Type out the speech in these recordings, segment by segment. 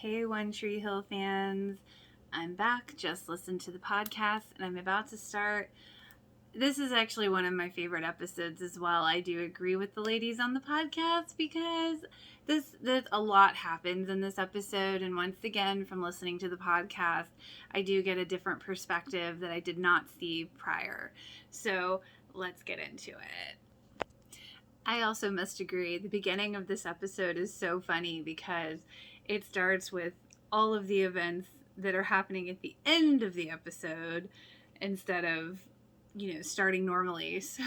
Hey, One Tree Hill fans. I'm back. Just listened to the podcast and I'm about to start. This is actually one of my favorite episodes as well. I do agree with the ladies on the podcast because there's a lot happens in this episode. And once again, from listening to the podcast, I do get a different perspective that I did not see prior. So let's get into it. I also must agree, the beginning of this episode is so funny because it starts with all of the events that are happening at the end of the episode instead of, starting normally. So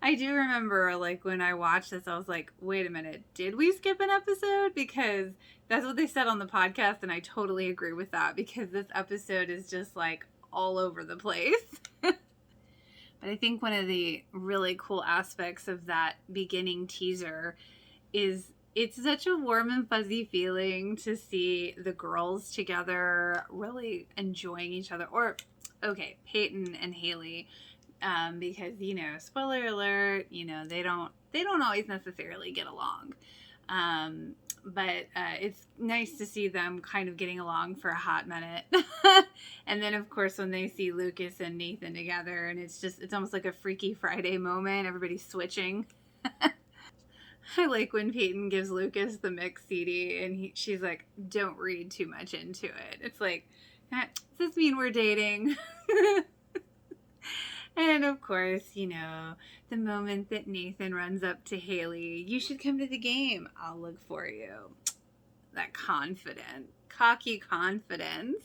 I do remember, when I watched this, I was like, wait a minute, did we skip an episode? Because that's what they said on the podcast, and I totally agree with that because this episode is just, all over the place. But I think one of the really cool aspects of that beginning teaser is it's such a warm and fuzzy feeling to see the girls together really enjoying each other. Or, okay, Peyton and Haley, because, spoiler alert, they don't always necessarily get along. But it's nice to see them kind of getting along for a hot minute. And then, of course, when they see Lucas and Nathan together, and it's almost like a Freaky Friday moment. Everybody's switching. I like when Peyton gives Lucas the mix CD, and she's like, don't read too much into it. It's like, does this mean we're dating? And of course, the moment that Nathan runs up to Haley, you should come to the game. I'll look for you. That cocky confidence.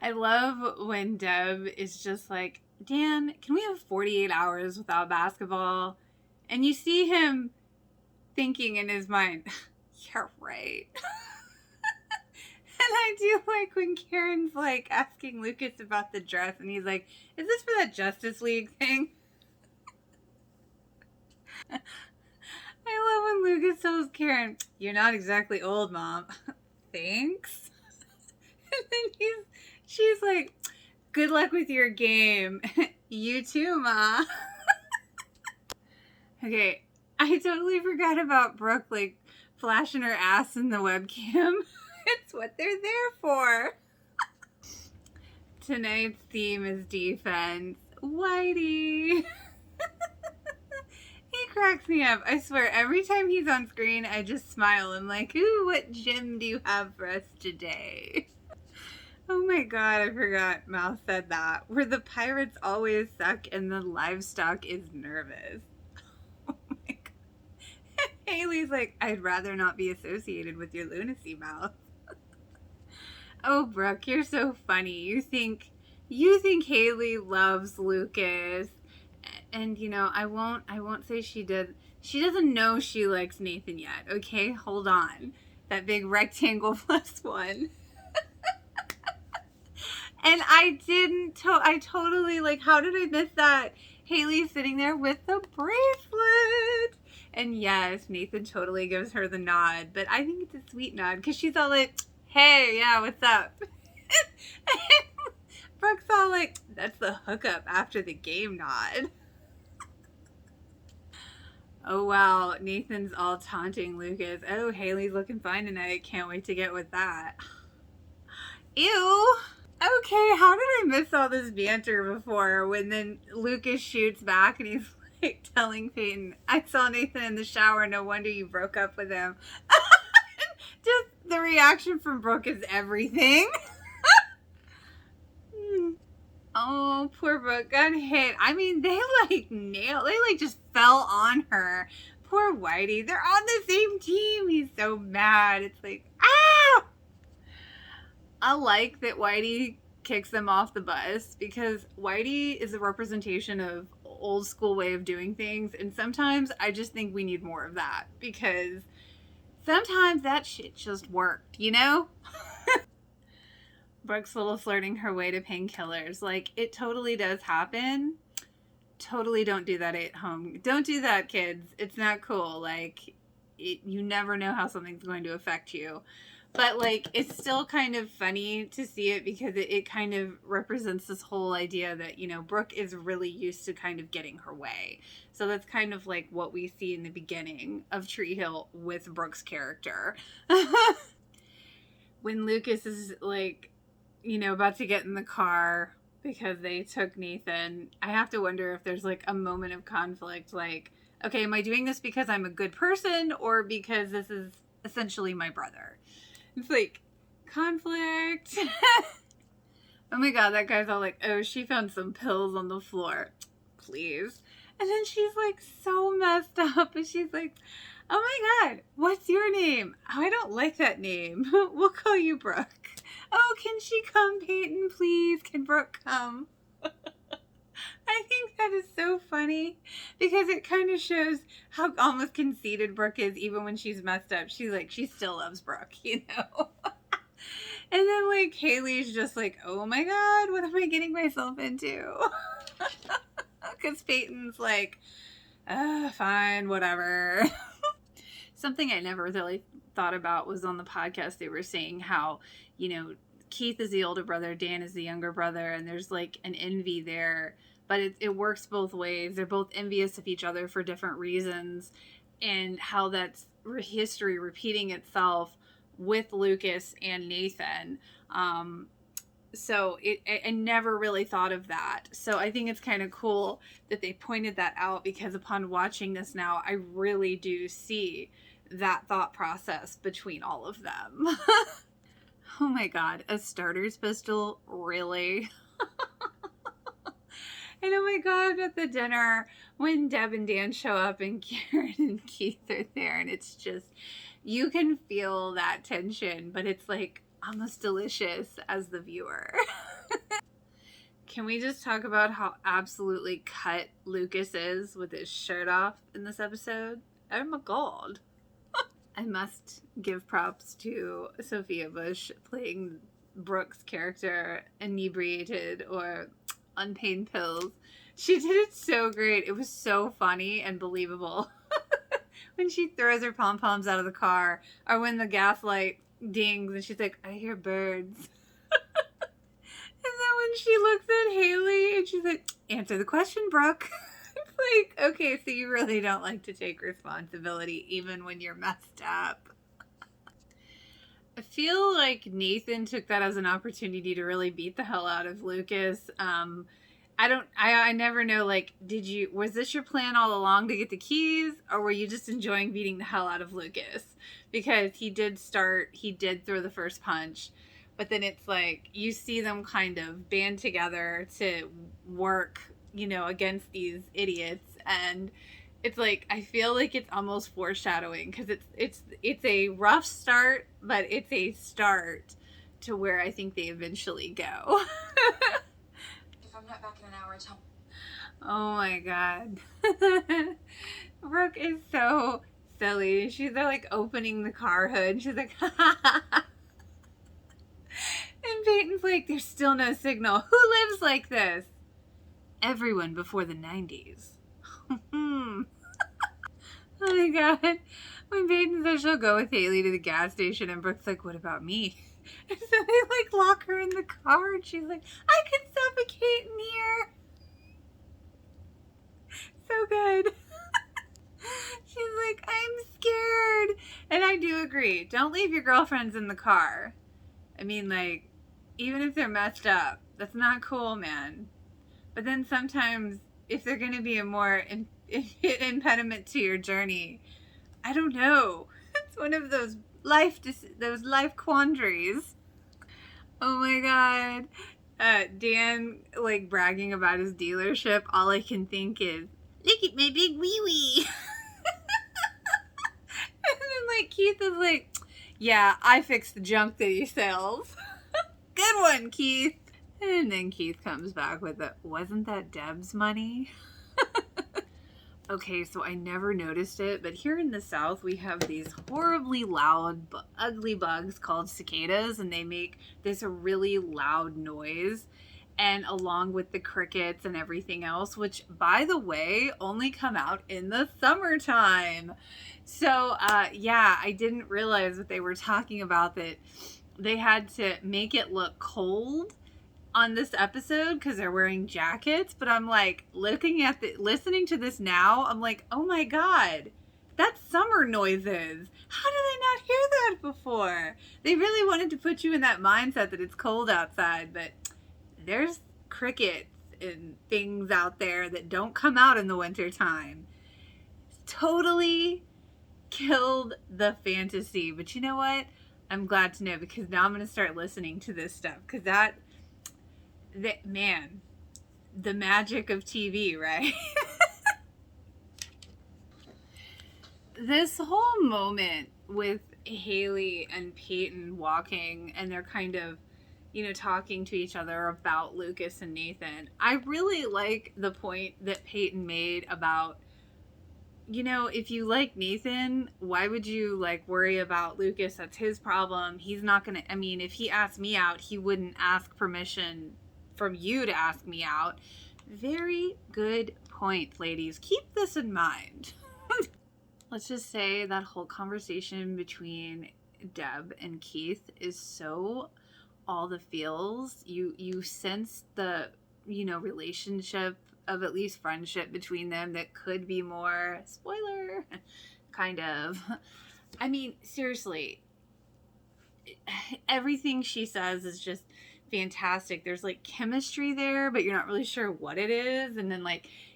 I love when Deb is just like, Dan, can we have 48 hours without basketball? And you see him thinking in his mind, you're right. And I do like when Karen's asking Lucas about the dress and he's like, is this for that Justice League thing? I love when Lucas tells Karen, you're not exactly old, Mom. Thanks. And then she's like, good luck with your game. You too, Ma. Okay, I totally forgot about Brooke flashing her ass in the webcam. It's what they're there for. Tonight's theme is defense. Whitey. He cracks me up. I swear, every time he's on screen, I just smile. I'm like, ooh, what gem do you have for us today? Oh my god, I forgot Mal said that. Where the pirates always suck and the livestock is nervous. Oh my god. Haley's like, I'd rather not be associated with your lunacy, Mouth. Oh, Brooke, you're so funny. You think Haley loves Lucas, and I won't say she did. She doesn't know she likes Nathan yet. Okay, hold on. That big rectangle +1. And I totally how did I miss that? Haley's sitting there with the bracelet. And yes, Nathan totally gives her the nod, but I think it's a sweet nod because she's all like, hey, yeah, what's up? Brooke's all like, that's the hookup after the game nod. Oh, wow. Nathan's all taunting Lucas. Oh, Haley's looking fine tonight. Can't wait to get with that. Ew. Okay, how did I miss all this banter before when then Lucas shoots back and he's telling Peyton, I saw Nathan in the shower. No wonder you broke up with him. Just the reaction from Brooke is everything. Oh, poor Brooke got hit. I mean, they just fell on her. Poor Whitey. They're on the same team. He's so mad. It's like, ah! I like that Whitey kicks them off the bus because Whitey is a representation of old school way of doing things. And sometimes I just think we need more of that because sometimes that shit just worked, Brooke's little flirting her way to painkillers. It totally does happen. Totally don't do that at home. Don't do that, kids. It's not cool. You never know how something's going to affect you. But, it's still kind of funny to see it because it kind of represents this whole idea that, Brooke is really used to kind of getting her way. So that's kind of what we see in the beginning of Tree Hill with Brooke's character. when Lucas is like, about to get in the car because they took Nathan, I have to wonder if there's like a moment of conflict, like, okay, am I doing this because I'm a good person or because this is essentially my brother? It's like conflict. Oh my god, that guy's all like, oh, she found some pills on the floor. Please. And then she's like so messed up and she's like, oh my god, what's your name? Oh, I don't like that name. We'll call you Brooke. Oh, can she come, Peyton, please? Can Brooke come? I think that is so funny because it kind of shows how almost conceited Brooke is even when she's messed up. She's like, she still loves Brooke, And then like Haley's just like, oh my god, what am I getting myself into? Because Peyton's like, fine, whatever. Something I never really thought about was on the podcast they were saying how, Keith is the older brother, Dan is the younger brother, and there's like an envy there, but it works both ways. They're both envious of each other for different reasons, and how that's history repeating itself with Lucas and Nathan. So I never really thought of that. So I think it's kind of cool that they pointed that out because upon watching this now, I really do see that thought process between all of them. Oh my god, a starter's pistol? Really? And oh my god, at the dinner, when Deb and Dan show up and Karen and Keith are there, and it's just, you can feel that tension, but it's like almost delicious as the viewer. Can we just talk about how absolutely cut Lucas is with his shirt off in this episode? Oh my god. I must give props to Sophia Bush playing Brooke's character, inebriated or on pain pills. She did it so great. It was so funny and believable. When she throws her pom-poms out of the car, or when the gas light dings and she's like, I hear birds. And then when she looks at Haley and she's like, answer the question, Brooke. Like, okay, so you really don't like to take responsibility even when you're messed up. I feel like Nathan took that as an opportunity to really beat the hell out of Lucas. I never know, like, was this your plan all along to get the keys, or were you just enjoying beating the hell out of Lucas? Because he did throw the first punch, but then it's like, you see them kind of band together to work, against these idiots, and it's like, I feel like it's almost foreshadowing, because it's a rough start, but it's a start to where I think they eventually go. If I'm not back in an hour, tell me. Oh my god. Brooke is so silly. She's like opening the car hood. She's like, ha ha ha. And Peyton's like, there's still no signal. Who lives like this? Everyone before the 90s. Oh my god. When Peyton says she'll go with Haley to the gas station and Brooke's like, what about me? And so they like lock her in the car and she's like, I could suffocate in here. So good. She's like, I'm scared. And I do agree. Don't leave your girlfriends in the car. I mean, like, even if they're messed up, that's not cool, man. But then sometimes, if they're going to be a more impediment to your journey, I don't know. It's one of those life quandaries. Oh my god. Dan, like, bragging about his dealership, all I can think is, look at my big wee-wee. And then, like, Keith is like, yeah, I fix the junk that he sells. Good one, Keith. And then Keith comes back with it. Wasn't that Deb's money? Okay, so I never noticed it, but here in the South, we have these horribly loud, ugly bugs called cicadas, and they make this really loud noise, and along with the crickets and everything else, which, by the way, only come out in the summertime. So, yeah, I didn't realize what they were talking about, that they had to make it look cold on this episode because they're wearing jackets. But I'm like, listening to this now, I'm like, oh my god, That's summer noises. How did I not hear that before? They really wanted to put you in that mindset that it's cold outside, but there's crickets and things out there that don't come out in the wintertime. Totally killed the fantasy. But you know what? I'm glad to know, because now I'm going to start listening to this stuff, because that man, the magic of TV, right? This whole moment with Haley and Peyton walking, and they're kind of, talking to each other about Lucas and Nathan. I really like the point that Peyton made about, if you like Nathan, why would you worry about Lucas? That's his problem. He's not going to, if he asked me out, he wouldn't ask permission from you to ask me out. Very good point, ladies. Keep this in mind. Let's just say that whole conversation between Deb and Keith is so all the feels. You sense the, relationship of at least friendship between them that could be more, spoiler, kind of. Seriously, everything she says is just fantastic. There's chemistry there, but you're not really sure what it is. And then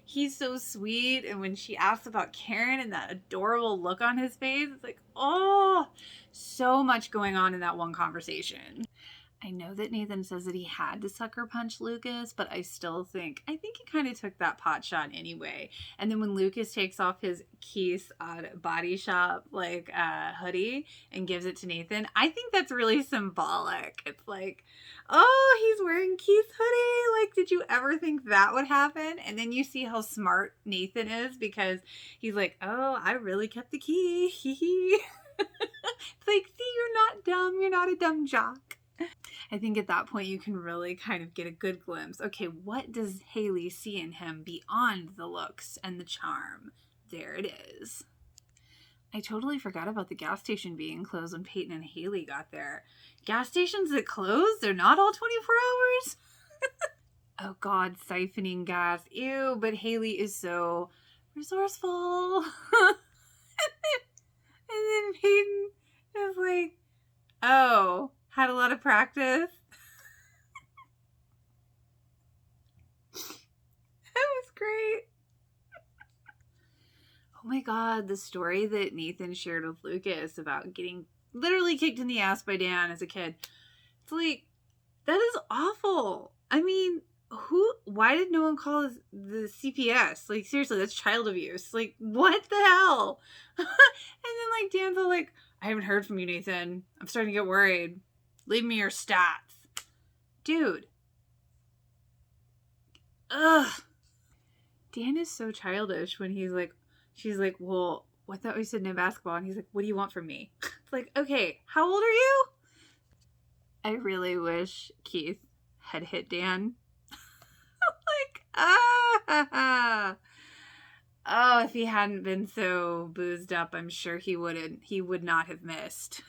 he's so sweet, and when she asks about Karen and that adorable look on his face, it's oh, so much going on in that one conversation. I know that Nathan says that he had to sucker punch Lucas, but I think he kind of took that pot shot anyway. And then when Lucas takes off his Keith Body Shop hoodie and gives it to Nathan, I think that's really symbolic. It's oh, he's wearing Keith's hoodie. Did you ever think that would happen? And then you see how smart Nathan is, because he's oh, I really kept the key. It's see, you're not dumb. You're not a dumb jock. I think at that point you can really kind of get a good glimpse. Okay, what does Haley see in him beyond the looks and the charm? There it is. I totally forgot about the gas station being closed when Peyton and Haley got there. Gas stations that close? They're not all 24 hours? Oh God, siphoning gas. Ew, but Haley is so resourceful. And then Peyton is oh, had a lot of practice. That was great. Oh my God, the story that Nathan shared with Lucas about getting literally kicked in the ass by Dan as a kid. It's that is awful. Why did no one call the CPS? Seriously, that's child abuse. What the hell? And then Dan's all I haven't heard from you, Nathan. I'm starting to get worried. Leave me your stats. Dude. Ugh. Dan is so childish when she's well, I thought we said no basketball. And he's what do you want from me? It's okay, how old are you? I really wish Keith had hit Dan. Oh, if he hadn't been so boozed up, I'm sure he would not have missed.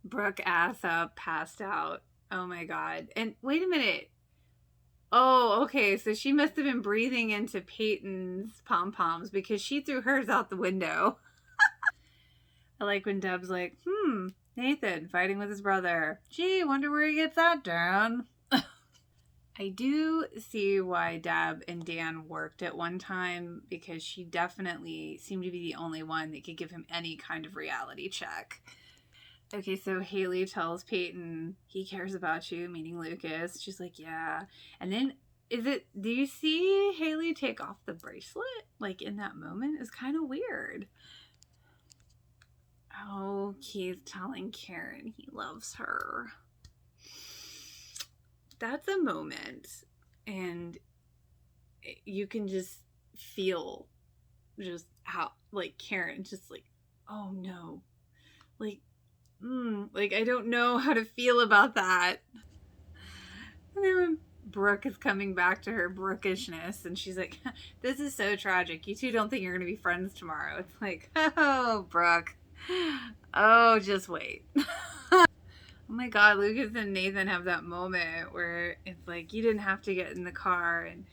Brooke ass up, passed out. Oh my God. And wait a minute. Oh, okay. So she must have been breathing into Peyton's pom-poms, because she threw hers out the window. I like when Deb's Nathan fighting with his brother. Gee, wonder where he gets that, Dan. I do see why Deb and Dan worked at one time, because she definitely seemed to be the only one that could give him any kind of reality check. Okay, so Haley tells Peyton he cares about you, meaning Lucas. She's yeah. And then do you see Haley take off the bracelet? In that moment? It's kind of weird. Oh, Keith telling Karen he loves her. That's a moment. And you can just feel just how, Karen just oh no. I don't know how to feel about that. And then when Brooke is coming back to her Brookishness, and she's this is so tragic. You two don't think you're going to be friends tomorrow. It's oh, Brooke. Oh, just wait. Oh my God, Lucas and Nathan have that moment where it's you didn't have to get in the car, and,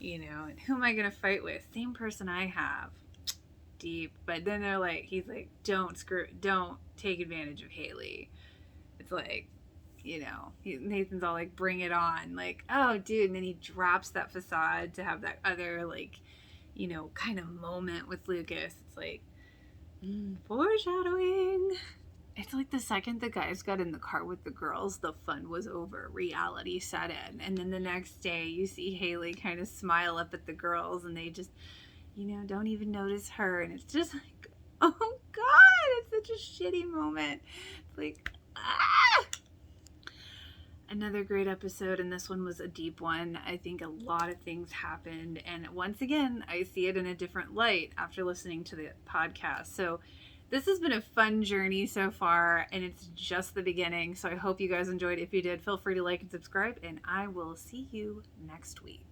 and who am I going to fight with? Same person I have. deep. But then they're like, he's like, don't take advantage of Haley. It's like, you know, Nathan's all like, bring it on. Like, oh, dude. And then he drops that facade to have that other, like, you know, kind of moment with Lucas. It's like, foreshadowing. It's like the second the guys got in the car with the girls, the fun was over. Reality set in. And then the next day, you see Haley kind of smile up at the girls, and they just, you know, don't even notice her. And it's just like, oh, God, it's such a shitty moment. It's like, ah! Another great episode, and this one was a deep one. I think a lot of things happened. And once again, I see it in a different light after listening to the podcast. So this has been a fun journey so far, and it's just the beginning. So I hope you guys enjoyed. If you did, feel free to like and subscribe, and I will see you next week.